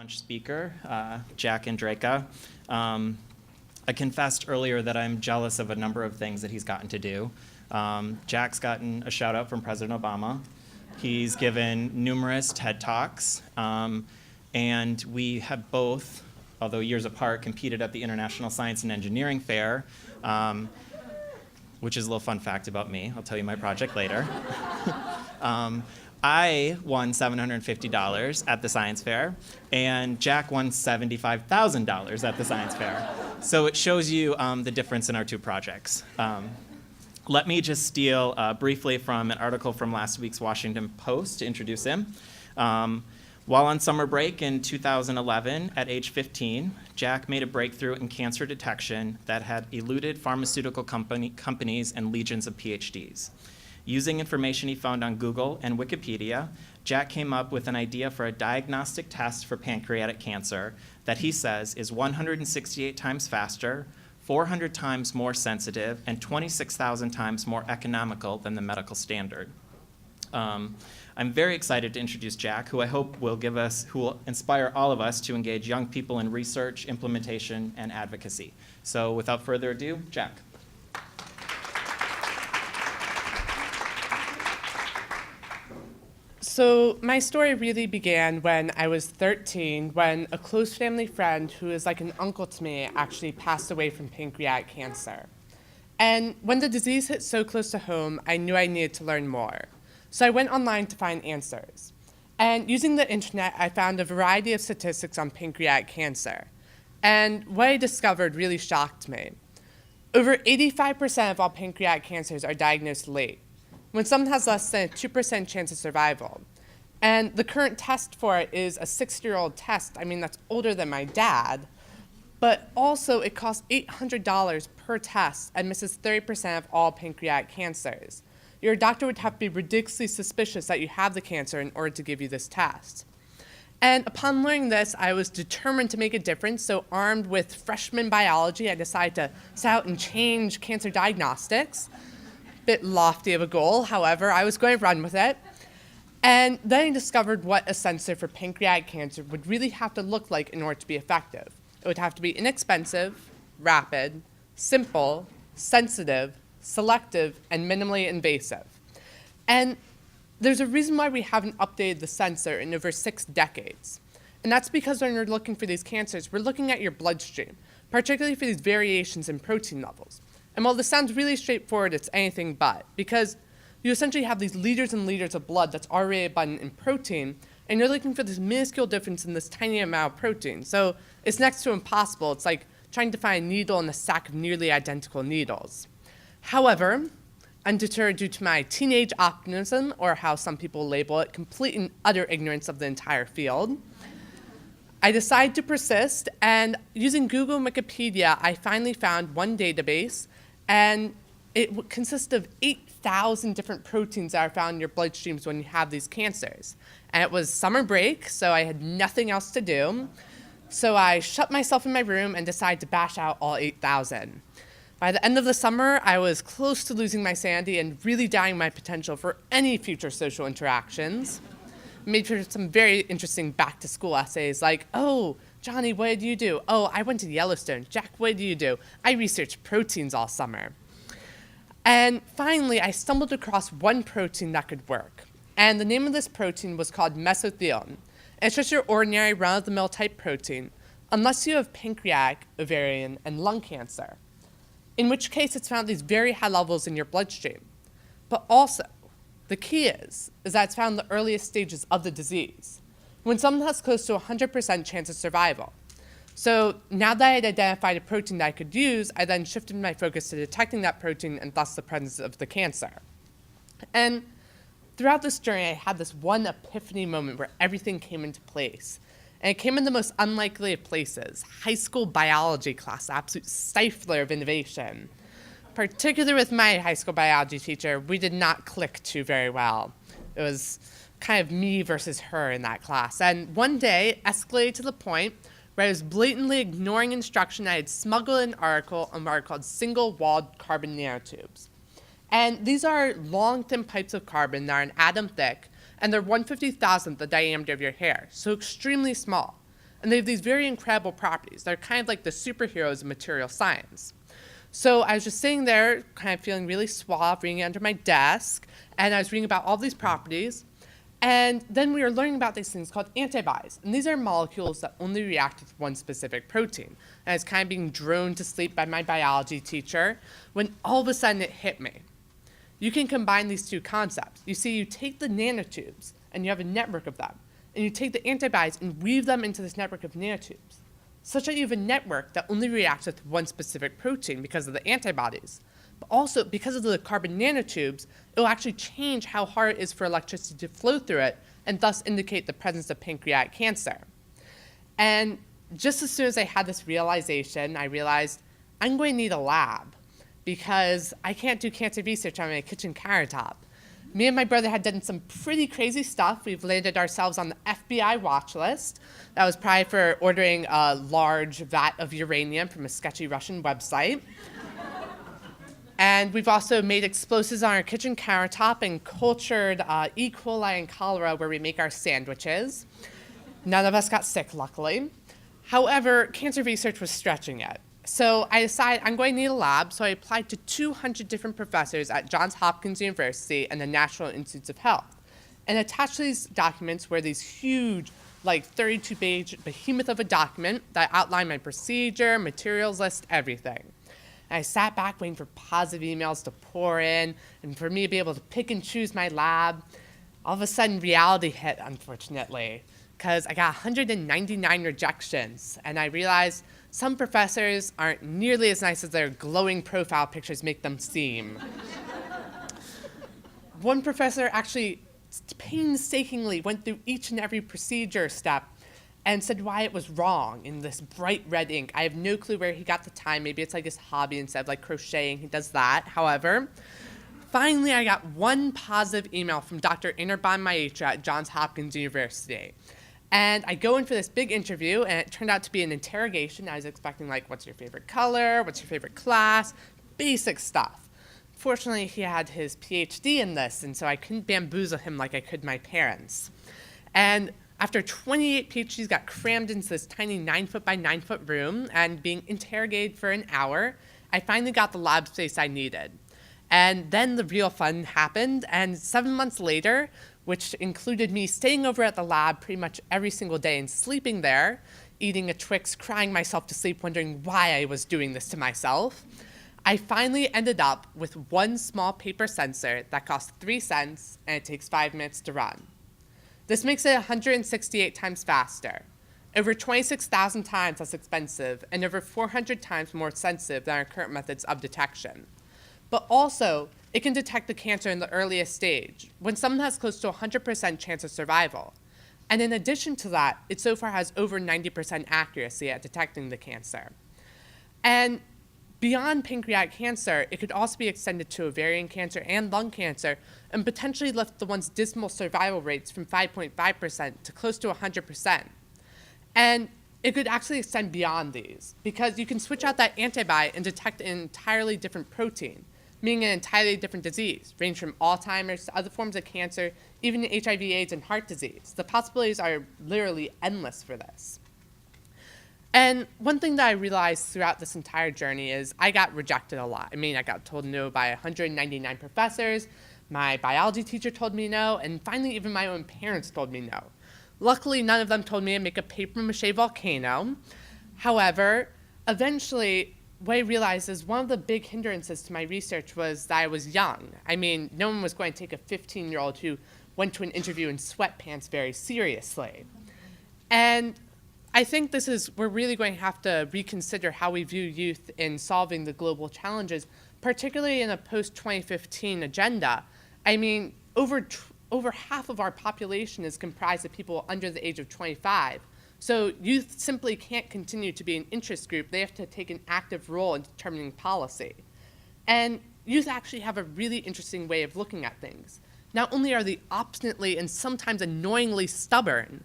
lunch speaker, Jack Andraka. I confessed earlier that I'm jealous of a number of things that he's gotten to do. Jack's gotten a shout out from President Obama. He's given numerous TED Talks, and we have both, although years apart, competed at the International Science and Engineering Fair, which is a little fun fact about me. I'll tell you my project later. I won $750 at the science fair, and Jack won $75,000 at the science fair. So it shows you the difference in our two projects. Let me just steal briefly from an article from last week's Washington Post to introduce him. While on summer break in 2011, at age 15, Jack made a breakthrough in cancer detection that had eluded pharmaceutical companies and legions of PhDs. Using information he found on Google and Wikipedia, Jack came up with an idea for a diagnostic test for pancreatic cancer that he says is 168 times faster, 400 times more sensitive, and 26,000 times more economical than the medical standard. I'm very excited to introduce Jack, who I hope who will inspire all of us to engage young people in research, implementation, and advocacy. So without further ado, Jack. So my story really began when I was 13, when a close family friend who is like an uncle to me actually passed away from pancreatic cancer. And when the disease hit so close to home, I knew I needed to learn more. So I went online to find answers. And using the internet, I found a variety of statistics on pancreatic cancer. And what I discovered really shocked me. Over 85% of all pancreatic cancers are diagnosed late, when someone has less than a 2% chance of survival. And the current test for it is a 60-year-old test. I mean, that's older than my dad. But also, it costs $800 per test and misses 30% of all pancreatic cancers. Your doctor would have to be ridiculously suspicious that you have the cancer in order to give you this test. And upon learning this, I was determined to make a difference. So armed with freshman biology, I decided to set out and change cancer diagnostics. Bit lofty of a goal, however, I was going to run with it. And then I discovered what a sensor for pancreatic cancer would really have to look like in order to be effective. It would have to be inexpensive, rapid, simple, sensitive, selective, and minimally invasive. And there's a reason why we haven't updated the sensor in over 6 decades. And that's because when we're looking for these cancers, we're looking at your bloodstream, particularly for these variations in protein levels. And while this sounds really straightforward, it's anything but, because you essentially have these liters and liters of blood that's already abundant in protein, and you're looking for this minuscule difference in this tiny amount of protein. So it's next to impossible. It's like trying to find a needle in a sack of nearly identical needles. However, undeterred due to my teenage optimism, or how some people label it, complete and utter ignorance of the entire field, I decided to persist, and using Google and Wikipedia, I finally found one database, and it consists of 8,000 different proteins that are found in your bloodstreams when you have these cancers. And it was summer break, so I had nothing else to do. So I shut myself in my room and decided to bash out all 8,000. By the end of the summer, I was close to losing my sanity and really doubting my potential for any future social interactions. Made for some very interesting back-to-school essays like, oh, Johnny, what did you do? Oh, I went to Yellowstone. Jack, what did you do? I researched proteins all summer. And finally, I stumbled across one protein that could work. And the name of this protein was called mesothelin. And it's just your ordinary run-of-the-mill type protein, unless you have pancreatic, ovarian, and lung cancer, in which case it's found at these very high levels in your bloodstream. But also, the key is that it's found in the earliest stages of the disease, when someone has close to 100% chance of survival. So now that I had identified a protein that I could use, I then shifted my focus to detecting that protein and thus the presence of the cancer. And throughout this journey, I had this one epiphany moment where everything came into place. And it came in the most unlikely of places: high school biology class, absolute stifler of innovation. Particularly with my high school biology teacher, we did not click too very well. It was kind of me versus her in that class. And one day, it escalated to the point where I was blatantly ignoring instruction. I had smuggled an article on what are called single-walled carbon nanotubes. And these are long, thin pipes of carbon that are an atom thick, and they're 1/50,000th the diameter of your hair, so extremely small. and they have these very incredible properties. They're kind of like the superheroes of material science. So I was just sitting there, kind of feeling really suave, reading under my desk, and I was reading about all these properties. And then we were learning about these things called antibodies. And these are molecules that only react with one specific protein. And I was kind of being droned to sleep by my biology teacher when all of a sudden it hit me. You can combine these two concepts. You see, you take the nanotubes, and you have a network of them. And you take the antibodies and weave them into this network of nanotubes, such that you have a network that only reacts with one specific protein because of the antibodies. But also, because of the carbon nanotubes, it will actually change how hard it is for electricity to flow through it, and thus indicate the presence of pancreatic cancer. And just as soon as I had this realization, I realized I'm going to need a lab, because I can't do cancer research on my kitchen countertop. Me and my brother had done some pretty crazy stuff. We've landed ourselves on the FBI watch list. That was probably for ordering a large vat of uranium from a sketchy Russian website. And we've also made explosives on our kitchen countertop and cultured E. coli and cholera where we make our sandwiches. None of us got sick, luckily. However, cancer research was stretching it. So I decided I'm going to need a lab, so I applied to 200 different professors at Johns Hopkins University and the National Institutes of Health. And attached to these documents were these huge, like 32-page behemoth of a document that outlined my procedure, materials list, everything. And I sat back waiting for positive emails to pour in and for me to be able to pick and choose my lab. All of a sudden, reality hit, unfortunately, because I got 199 rejections, and I realized some professors aren't nearly as nice as their glowing profile pictures make them seem. One professor actually painstakingly went through each and every procedure step and said why it was wrong in this bright red ink. I have no clue where he got the time. Maybe it's like his hobby instead of like crocheting. He does that. However, finally I got one positive email from Dr. Anirban Maitra at Johns Hopkins University. And I go in for this big interview, and it turned out to be an interrogation. I was expecting, like, what's your favorite color? What's your favorite class? Basic stuff. Fortunately, he had his PhD in this, and so I couldn't bamboozle him like I could my parents. And after 28 PhDs got crammed into this tiny 9-foot by 9-foot room and being interrogated for an hour, I finally got the lab space I needed. And then the real fun happened, and 7 months later, which included me staying over at the lab pretty much every single day and sleeping there, eating a Twix, crying myself to sleep, wondering why I was doing this to myself, I finally ended up with one small paper sensor that costs 3 cents and it takes 5 minutes to run. This makes it 168 times faster, over 26,000 times less expensive, and over 400 times more sensitive than our current methods of detection. But also, it can detect the cancer in the earliest stage, when someone has close to 100% chance of survival. And in addition to that, it so far has over 90% accuracy at detecting the cancer. And beyond pancreatic cancer, it could also be extended to ovarian cancer and lung cancer, and potentially lift the one's dismal survival rates from 5.5% to close to 100%. And it could actually extend beyond these, because you can switch out that antibody and detect an entirely different protein, meaning an entirely different disease, range from Alzheimer's to other forms of cancer, even HIV, AIDS, and heart disease. The possibilities are literally endless for this. And one thing that I realized throughout this entire journey is I got rejected a lot. I mean, I got told no by 199 professors, my biology teacher told me no, and finally even my own parents told me no. Luckily, none of them told me to make a papier-mâché volcano. However, eventually, what I realized is one of the big hindrances to my research was that I was young. I mean, no one was going to take a 15-year-old who went to an interview in sweatpants very seriously. And I think we're really going to have to reconsider how we view youth in solving the global challenges, particularly in a post-2015 agenda. I mean, over half of our population is comprised of people under the age of 25. So youth simply can't continue to be an interest group. They have to take an active role in determining policy. And youth actually have a really interesting way of looking at things. Not only are they obstinately and sometimes annoyingly stubborn,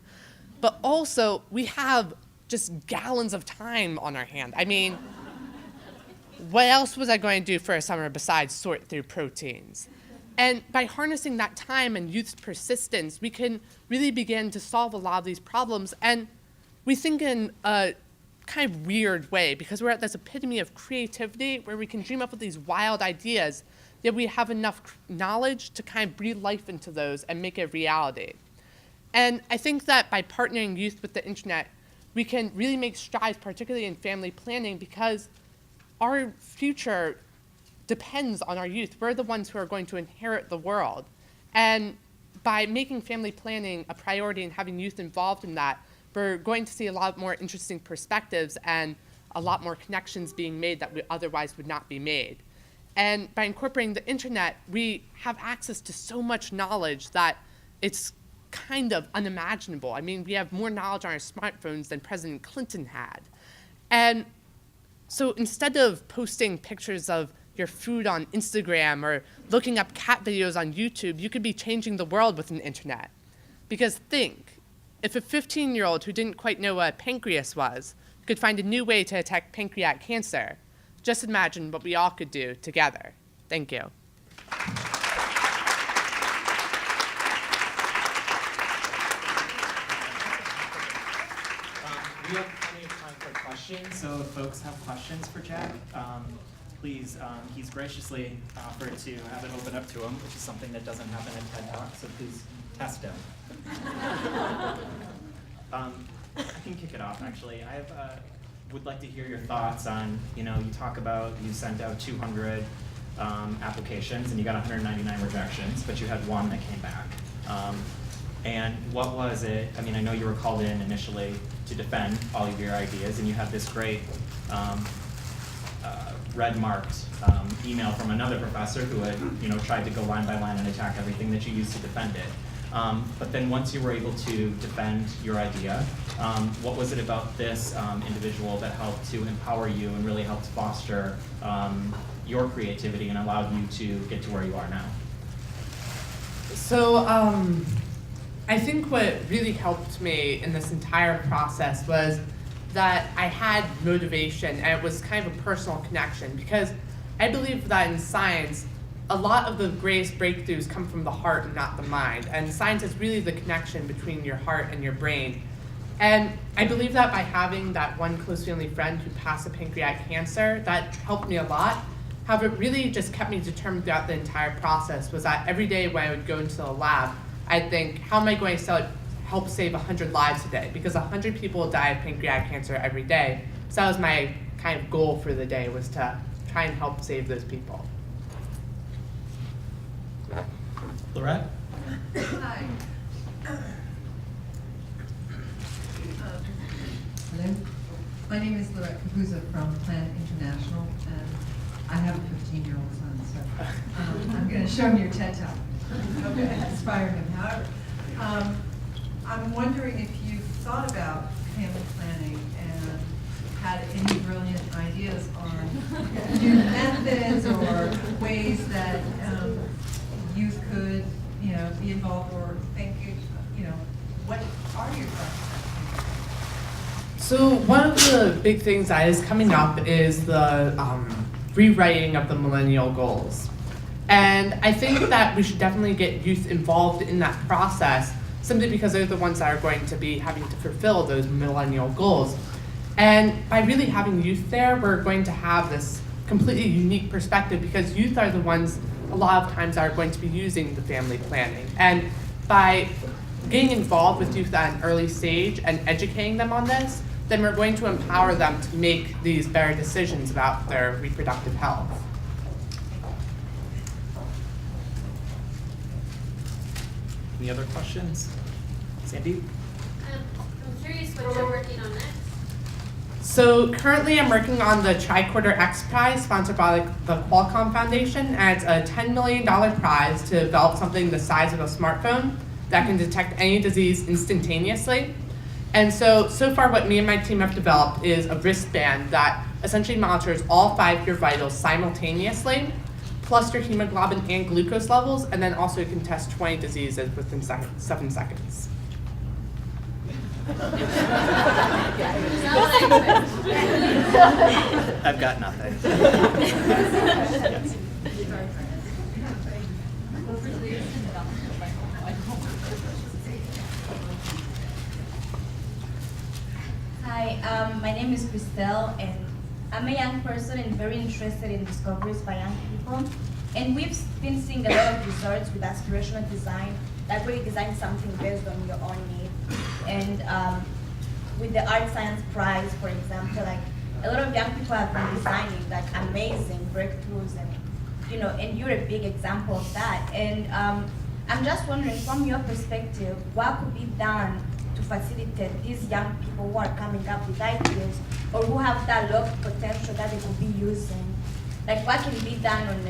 but also we have just gallons of time on our hand. I mean, what else was I going to do for a summer besides sort through proteins? And by harnessing that time and youth's persistence, we can really begin to solve a lot of these problems. And we think in a kind of weird way because we're at this epitome of creativity where we can dream up with these wild ideas, yet we have enough knowledge to kind of breathe life into those and make it reality. And I think that by partnering youth with the internet, we can really make strides, particularly in family planning, because our future depends on our youth. We're the ones who are going to inherit the world. And by making family planning a priority and having youth involved in that, we're going to see a lot more interesting perspectives and a lot more connections being made that otherwise would not be made. And by incorporating the internet, we have access to so much knowledge that it's kind of unimaginable. I mean, we have more knowledge on our smartphones than President Clinton had. And so instead of posting pictures of your food on Instagram or looking up cat videos on YouTube, you could be changing the world with an internet. Because think, if a 15-year-old who didn't quite know what a pancreas was could find a new way to attack pancreatic cancer, just imagine what we all could do together. Thank you. We have plenty of time for questions, so if folks have questions for Jack, please, he's graciously offered to have it open up to him, which is something that doesn't happen at TED Talk, so please test him. I can kick it off, actually. Would like to hear your thoughts on, you talk about you sent out 200 applications and you got 199 rejections, but you had one that came back. And what was it? I mean, I know you were called in initially to defend all of your ideas, and you had this great red-marked email from another professor who had, tried to go line by line and attack everything that you used to defend it. But then once you were able to defend your idea, what was it about this individual that helped to empower you and really helped foster your creativity and allowed you to get to where you are now? So I think what really helped me in this entire process was that I had motivation, and it was kind of a personal connection, because I believe that in science, a lot of the greatest breakthroughs come from the heart and not the mind. And science is really the connection between your heart and your brain. And I believe that by having that one close family friend who passed a pancreatic cancer, that helped me a lot. However, it really just kept me determined throughout the entire process was that every day when I would go into the lab, I'd think, how am I going to help save 100 lives today? Because 100 people die of pancreatic cancer every day. So that was my kind of goal for the day, was to try and help save those people. Lorette? Hi. Hello. My name is Lorette Capuzzo from Planet International, and I have a 15-year-old son, so I'm going to show him your TED Talk. Inspire him. However, I'm wondering if you've thought about family planning and had any brilliant ideas on new methods or ways that youth could, be involved, or think, what are your thoughts? So one of the big things that is coming up is the rewriting of the millennial goals. And I think that we should definitely get youth involved in that process, simply because they're the ones that are going to be having to fulfill those millennial goals. And by really having youth there, we're going to have this completely unique perspective, because youth are the ones a lot of times are going to be using the family planning. And by getting involved with youth at an early stage and educating them on this, then we're going to empower them to make these better decisions about their reproductive health. Any other questions? Sandy? I'm curious what you're working on next. So currently I'm working on the Tricorder X Prize, sponsored by the Qualcomm Foundation, and it's a $10 million prize to develop something the size of a smartphone that can detect any disease instantaneously. And so far what me and my team have developed is a wristband that essentially monitors all 5 of your vitals simultaneously, plus your hemoglobin and glucose levels, and then also you can test 20 diseases within 7 seconds. I've got nothing. Yes. Hi, my name is Christelle, and I'm a young person and very interested in discoveries by young people. And we've been seeing a lot of results with aspirational design, like really design something based on your own need. And with the Art Science Prize, for example, like a lot of young people have been designing like amazing breakthroughs, and and you're a big example of that. And I'm just wondering, from your perspective, what could be done to facilitate these young people who are coming up with ideas or who have that lot of potential that they could be using? Like, what can be done on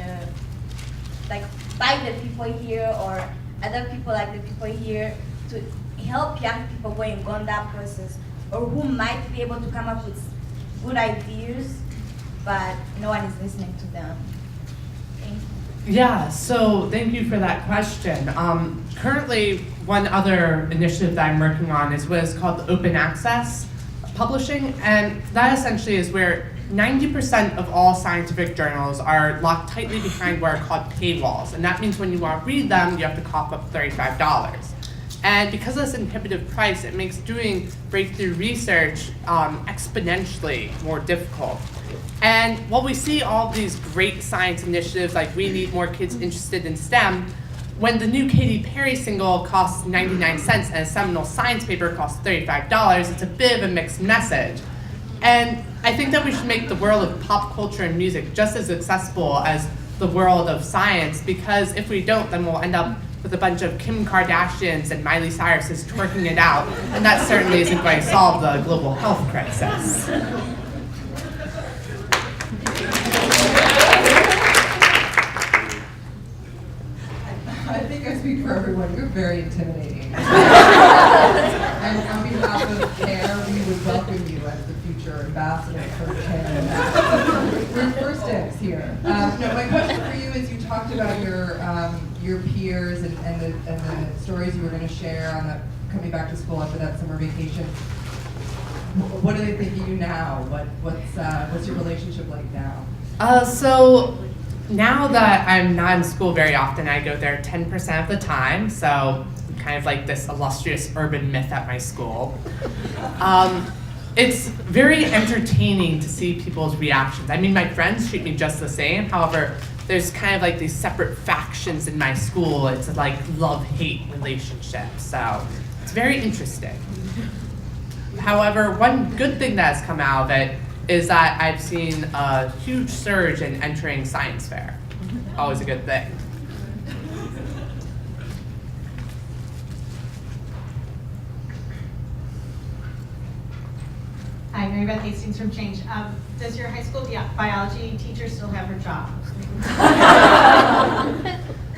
like by the people here or other people like the people here to help young people going on that process, or who might be able to come up with good ideas, but no one is listening to them? Thank you. Yeah, so thank you for that question. Currently, one other initiative that I'm working on is what is called open access publishing, and that essentially is where 90% of all scientific journals are locked tightly behind what are called paywalls, and that means when you want to read them, you have to cough up $35. And because of this inhibitive price, it makes doing breakthrough research exponentially more difficult. And while we see all these great science initiatives, like we need more kids interested in STEM, when the new Katy Perry single costs 99 cents and a seminal science paper costs $35, it's a bit of a mixed message. And I think that we should make the world of pop culture and music just as accessible as the world of science, because if we don't, then we'll end up with a bunch of Kim Kardashians and Miley Cyruses twerking it out, and that certainly isn't going to solve the global health crisis. I think I speak for everyone. You're very intimidating. And on behalf of CARE, we would welcome you as the future ambassador for CARE. We're first dibs here. No, my question for you is, you talked about your peers and the stories you were going to share on the coming back to school after that summer vacation. What do they think of you now? What's your relationship like now? So now that I'm not in school very often, I go there 10% of the time, so I'm kind of like this illustrious urban myth at my school. It's very entertaining to see people's reactions. I mean, my friends treat me just the same. However, there's kind of like these separate factions in my school. It's like love-hate relationship, so it's very interesting. However, one good thing that has come out of it is that I've seen a huge surge in entering science fair. Always a good thing. Hi, Mary Beth Hastings from Change. Does your high school biology teacher still have her job?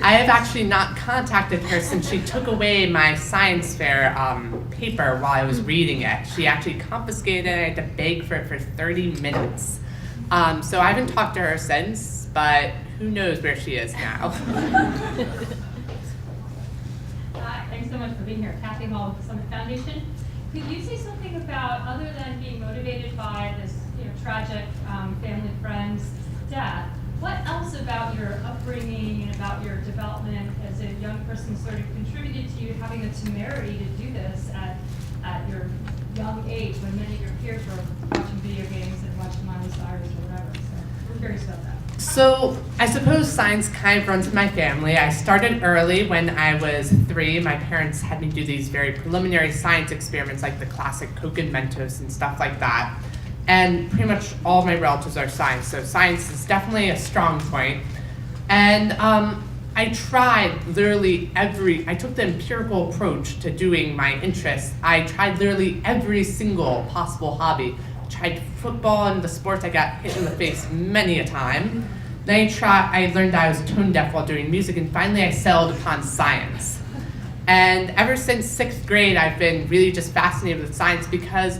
I have actually not contacted her since she took away my science fair paper while I was reading it. She actually confiscated it. I had to beg for it for 30 minutes. So I haven't talked to her since, but who knows where she is now. Thanks so much for being here. Kathy Hall with the Summit Foundation. Could you say something about, other than being motivated by this tragic family friend's death, what else about your upbringing and about your development as a young person sort of contributed to you having the temerity to do this at your young age when many of your peers were watching video games and watching Miley Cyrus or whatever? So we're curious about that. So I suppose science kind of runs in my family. I started early. When I was 3, my parents had me do these very preliminary science experiments like the classic Coke and Mentos and stuff like that. And pretty much all of my relatives are science, so science is definitely a strong point. And I tried literally I took the empirical approach to doing my interests. I tried literally every single possible hobby. I tried football and the sports. I got hit in the face many a time. Then I learned that I was tone deaf while doing music, and finally I settled upon science. And ever since 6th grade, I've been really just fascinated with science because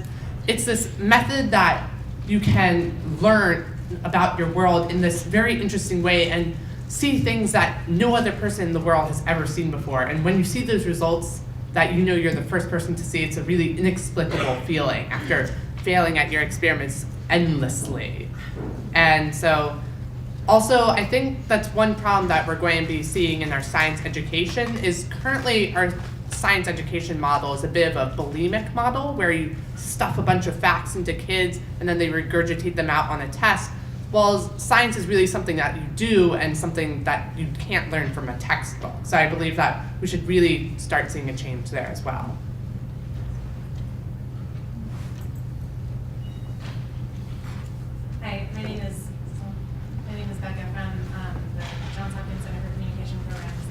it's this method that you can learn about your world in this very interesting way and see things that no other person in the world has ever seen before. And when you see those results that you know you're the first person to see, it's a really inexplicable feeling after failing at your experiments endlessly. And so, also, I think that's one problem that we're going to be seeing in our science education is currently our science education model is a bit of a bulimic model where you stuff a bunch of facts into kids and then they regurgitate them out on a test. Well, science is really something that you do and something that you can't learn from a textbook. So I believe that we should really start seeing a change there as well. Hi, my name is Becca from the Johns Hopkins Center for Communication Programs,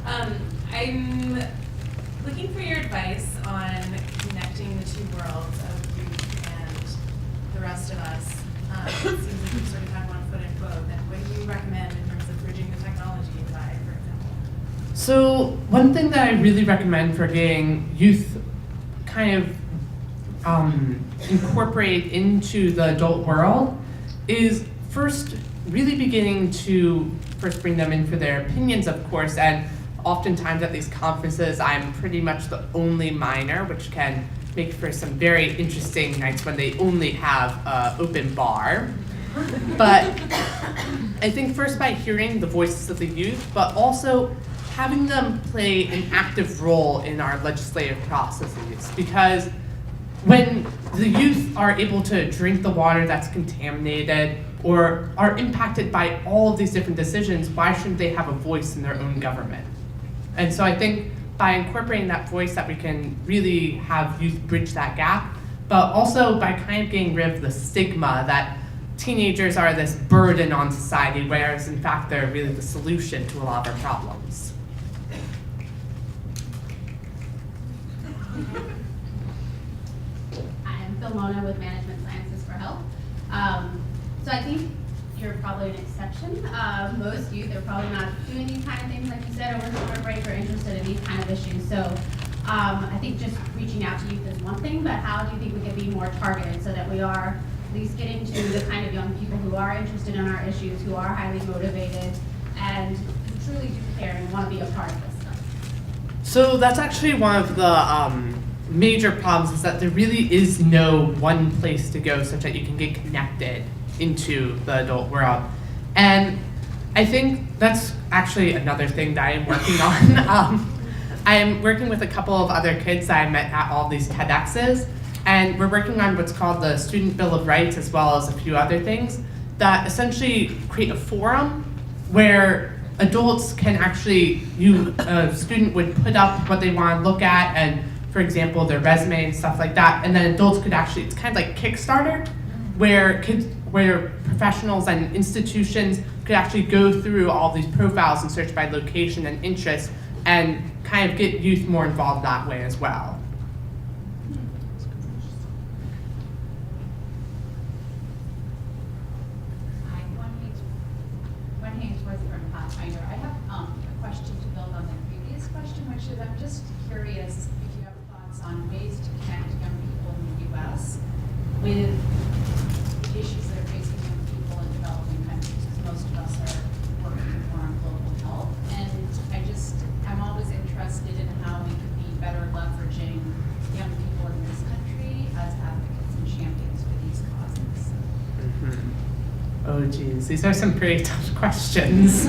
and I'm looking for your advice on connecting the two worlds of youth and the rest of us. It seems like you sort of have one foot in both, and what do you recommend in terms of bridging the technology divide, for example? So one thing that I really recommend for getting youth kind of incorporate into the adult world is first really beginning to first bring them in for their opinions, of course, and oftentimes at these conferences I'm pretty much the only minor, which can make for some very interesting nights when they only have an open bar. But I think first by hearing the voices of the youth, but also having them play an active role in our legislative processes, because when the youth are able to drink the water that's contaminated or are impacted by all of these different decisions, why shouldn't they have a voice in their own government? And so I think by incorporating that voice that we can really have youth bridge that gap, but also by kind of getting rid of the stigma that teenagers are this burden on society, whereas in fact they're really the solution to a lot of our problems. I'm Philmona with Management Sciences for Health. So I think you're probably an exception. Most youth are probably not doing these kind of things, like you said, over summer break or interested in these kind of issues. So I think just reaching out to youth is one thing, but how do you think we can be more targeted so that we are at least getting to the kind of young people who are interested in our issues, who are highly motivated, and who truly do care and want to be a part of this stuff? So that's actually one of the major problems, is that there really is no one place to go such that you can get connected into the adult world. And I think that's actually another thing that I'm working on. I am working with a couple of other kids that I met at all these TEDx's, and we're working on what's called the Student Bill of Rights, as well as a few other things that essentially create a forum where adults can actually, a student would put up what they want to look at, and for example, their resume and stuff like that, and then adults could actually, it's kind of like Kickstarter, where professionals and institutions could actually go through all these profiles and search by location and interest and kind of get youth more involved that way as well. Hi, One Hainsworth from Pathfinder. I have a question to build on the previous question, which is I'm just curious if you have thoughts on ways to connect young people in the U.S. with issues that are facing young people in developing countries, because most of us are working more on global health. And I'm always interested in how we could be better leveraging young people in this country as advocates and champions for these causes. Mm-hmm. Oh geez, these are some pretty tough questions.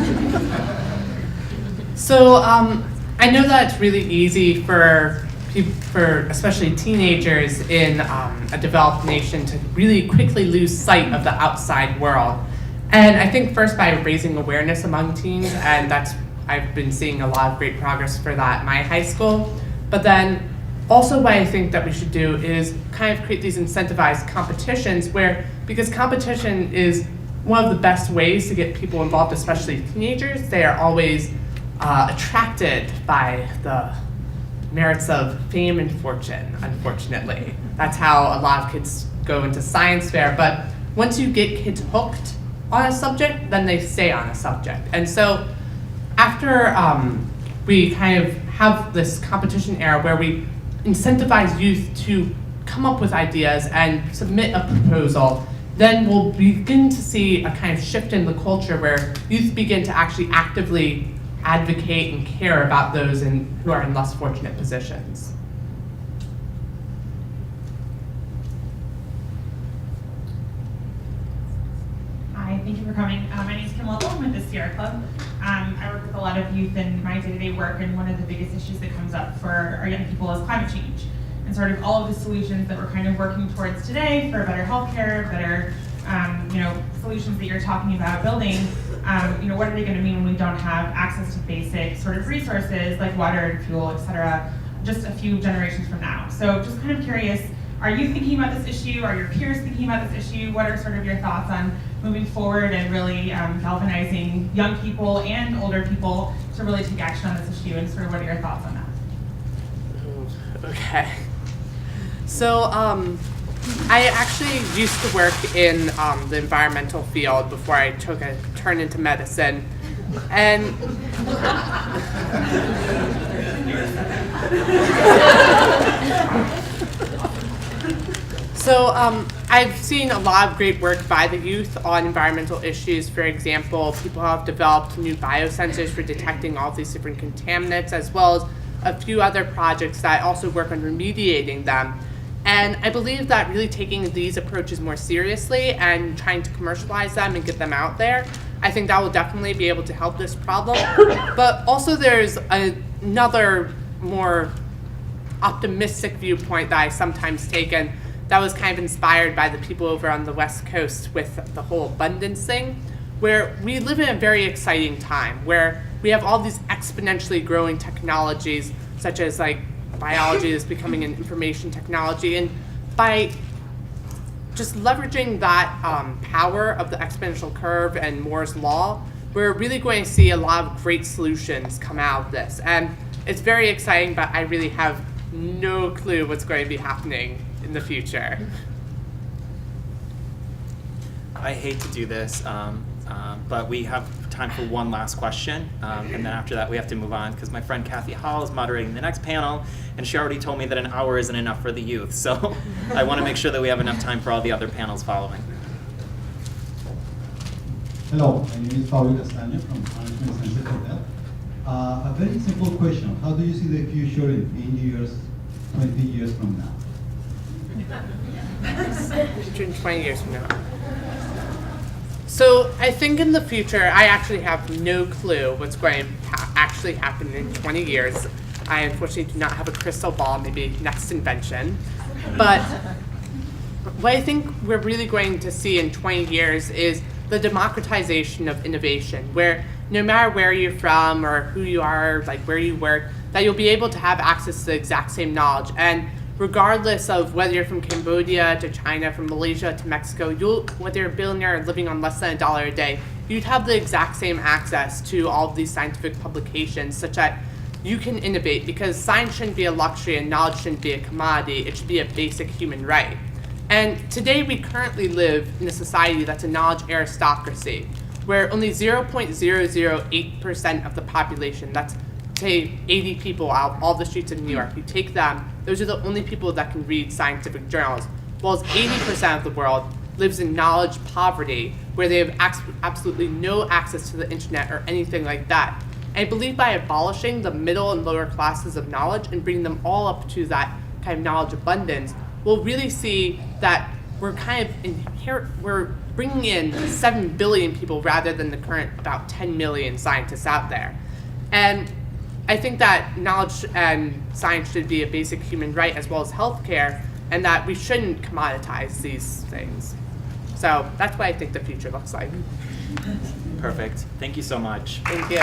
So I know that it's really easy for especially teenagers in a developed nation to really quickly lose sight of the outside world. And I think first by raising awareness among teens, and I've been seeing a lot of great progress for that in my high school. But then also what I think that we should do is kind of create these incentivized competitions because competition is one of the best ways to get people involved, especially teenagers. They are always attracted by the merits of fame and fortune, unfortunately. That's how a lot of kids go into science fair. But once you get kids hooked on a subject, then they stay on a subject. And so after we kind of have this competition era where we incentivize youth to come up with ideas and submit a proposal, then we'll begin to see a kind of shift in the culture where youth begin to actually actively advocate and care about those who are in less fortunate positions. Hi, Thank you for coming. My name is Kim Lovell. I'm with the Sierra Club. I work with a lot of youth in my day-to-day work, and one of the biggest issues that comes up for our young people is climate change. And sort of all of the solutions that we're kind of working towards today for better healthcare, better solutions that you're talking about building, what are they going to mean when we don't have access to basic sort of resources like water and fuel, et cetera, just a few generations from now. So just kind of curious, are you thinking about this issue? Are your peers thinking about this issue? What are sort of your thoughts on moving forward and really galvanizing young people and older people to really take action on this issue, and sort of what are your thoughts on that? Okay. So I actually used to work in the environmental field before I took a turn into medicine. And so I've seen a lot of great work by the youth on environmental issues. For example, people have developed new biosensors for detecting all these different contaminants, as well as a few other projects that also work on remediating them. And I believe that really taking these approaches more seriously and trying to commercialize them and get them out there, I think that will definitely be able to help this problem. But also there's another more optimistic viewpoint that I sometimes take, and that was kind of inspired by the people over on the West Coast with the whole abundance thing, where we live in a very exciting time, where we have all these exponentially growing technologies, such as like biology is becoming an information technology, and by just leveraging that power of the exponential curve and Moore's law, we're really going to see a lot of great solutions come out of this. And it's very exciting, but I really have no clue what's going to be happening in the future. I hate to do this, but we have time for one last question, and then after that we have to move on because my friend Kathy Hall is moderating the next panel, and she already told me that an hour isn't enough for the youth, so I want to make sure that we have enough time for all the other panels following. Hello, my name is Pablo Castaño from Management Sciences Hotel. A very simple question. How do you see the future in 10 years, 20 years from now? 20 years from now. So I think in the future, I actually have no clue what's going to actually happen in 20 years. I unfortunately do not have a crystal ball, maybe next invention. But what I think we're really going to see in 20 years is the democratization of innovation, where no matter where you're from or who you are, like where you work, that you'll be able to have access to the exact same knowledge. And regardless of whether you're from Cambodia to China, from Malaysia to Mexico, whether you're a billionaire living on less than $1 a day, you'd have the exact same access to all of these scientific publications, such that you can innovate, because science shouldn't be a luxury and knowledge shouldn't be a commodity. It should be a basic human right. And today we currently live in a society that's a knowledge aristocracy, where only 0.008% of the population, that's say 80 people out of all the streets of New York, you take them, those are the only people that can read scientific journals, while 80% of the world lives in knowledge poverty, where they have absolutely no access to the internet or anything like that. And I believe by abolishing the middle and lower classes of knowledge and bringing them all up to that kind of knowledge abundance, we'll really see that we're kind of we're bringing in 7 billion people rather than the current about 10 million scientists out there. And I think that knowledge and science should be a basic human right as well as healthcare, and that we shouldn't commoditize these things. So that's what I think the future looks like. Perfect. Thank you so much. Thank you.